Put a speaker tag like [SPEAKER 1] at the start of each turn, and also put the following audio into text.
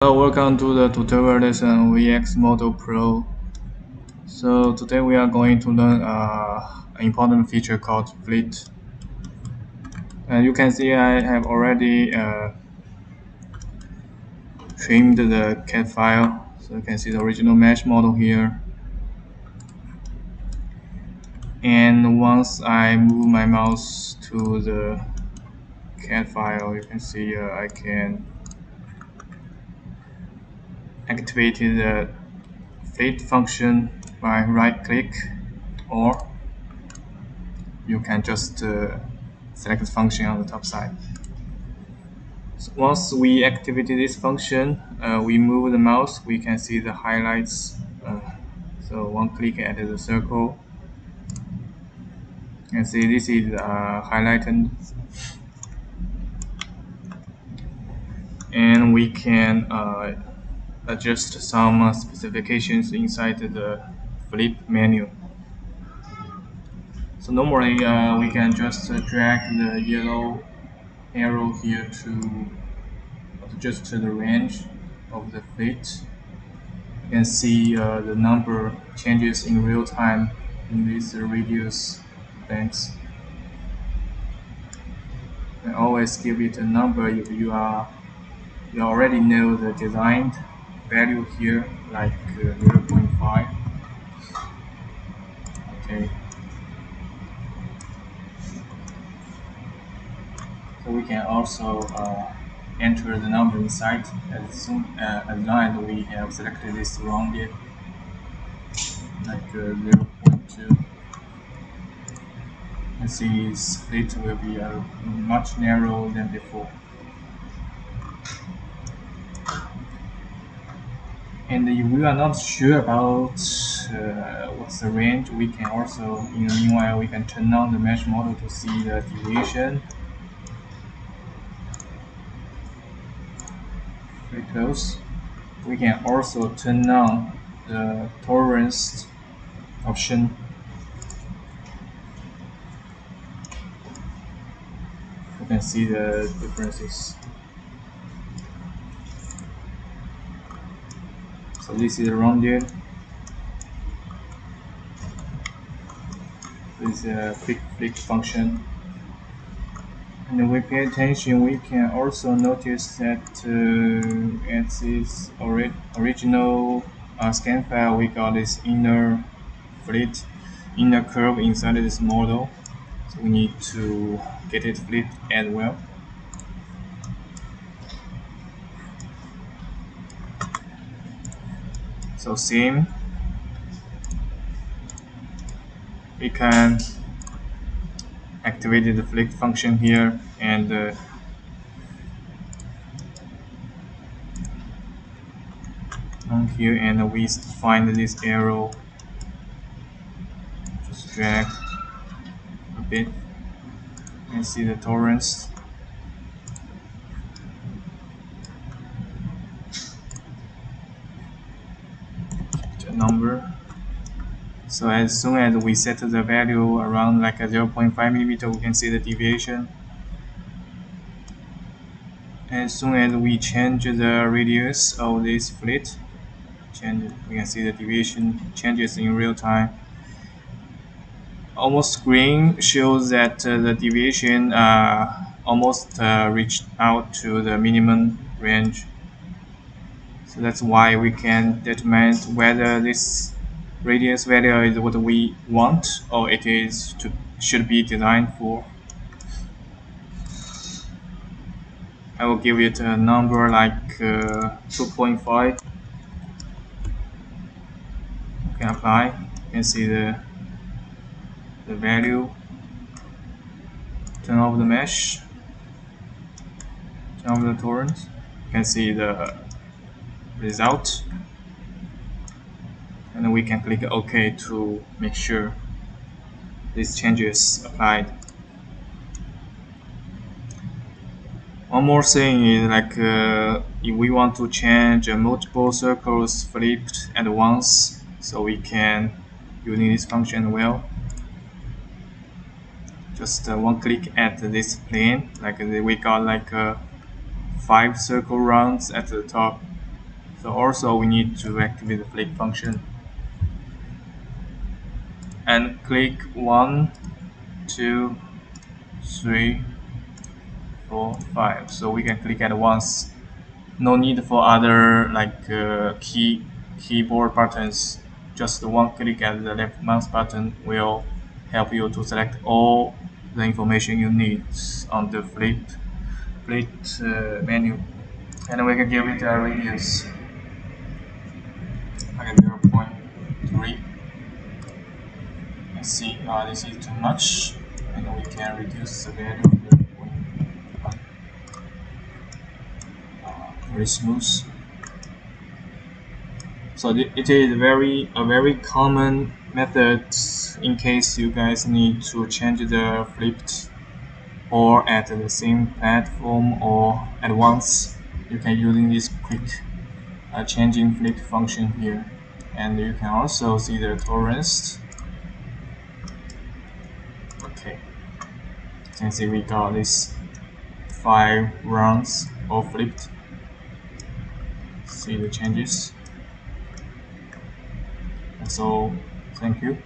[SPEAKER 1] Welcome to the tutorial lesson with EXModel Pro. So today we are going to learn an important feature called Fillet. And you can see I have already trimmed the CAD file. So you can see the original mesh model here. And once I move my mouse to the CAD file, you can see I can activate the fillet function by right click, or you can just select the function on the top side. So once we activated this function, we move the mouse, we can see the highlights. So one click at the circle. You can see this is highlighted. And we can adjust some specifications inside the flip menu. So normally we can just drag the yellow arrow here to adjust the range of the flit. You can see the number changes in real time in these radius bands. And always give it a number if you already know the designed value here, like 0.5. Okay. So we can also enter the number inside as long as we have selected this rounded, like 0.2. You see its slit will be much narrower than before. And if we are not sure about what's the range, we can also, in the meanwhile, we can turn on the mesh model to see the deviation. Very close. We can also turn on the tolerance option. You can see the differences. So this is rounded. This is a quick flick function. And if we pay attention, we can also notice that at this original scan file, we got this inner flit, inner curve inside this model. So we need to get it flit as well. So same, we can activate the flick function here and on here, and we find this arrow, just drag a bit and see the tolerance. The number. So as soon as we set the value around like a 0.5 millimeter, we can see the deviation. As soon as we change the radius of this flit, we can see the deviation changes in real time. Almost green shows that the deviation almost reached out to the minimum range. So that's why we can determine whether this radius value is what we want or it is should be designed for. I will give it a number like 2.5. You can apply. You can see the value. Turn off the mesh. Turn off the torrent. You can see the result. And then we can click OK to make sure this change is applied. One more thing is like if we want to change multiple circles flipped at once, so we can using this function well. Just one click at this plane, like we got like 5 circle rounds at the top. So also we need to activate the flick function and click 1, 2, 3, 4, 5. So we can click at once. No need for other like keyboard buttons. Just one click at the left mouse button will help you to select all the information you need on the flit menu. And we can give it a radius like 0.3. Let's see, this is too much, and we can reduce the value of the very smooth. So it is a very common method in case you guys need to change the flipped or at the same platform or at once. You can using this quick changing flip function here, and you can also see the tolerance. Okay, you can see we got this 5 rounds all flipped. See the changes. So thank you.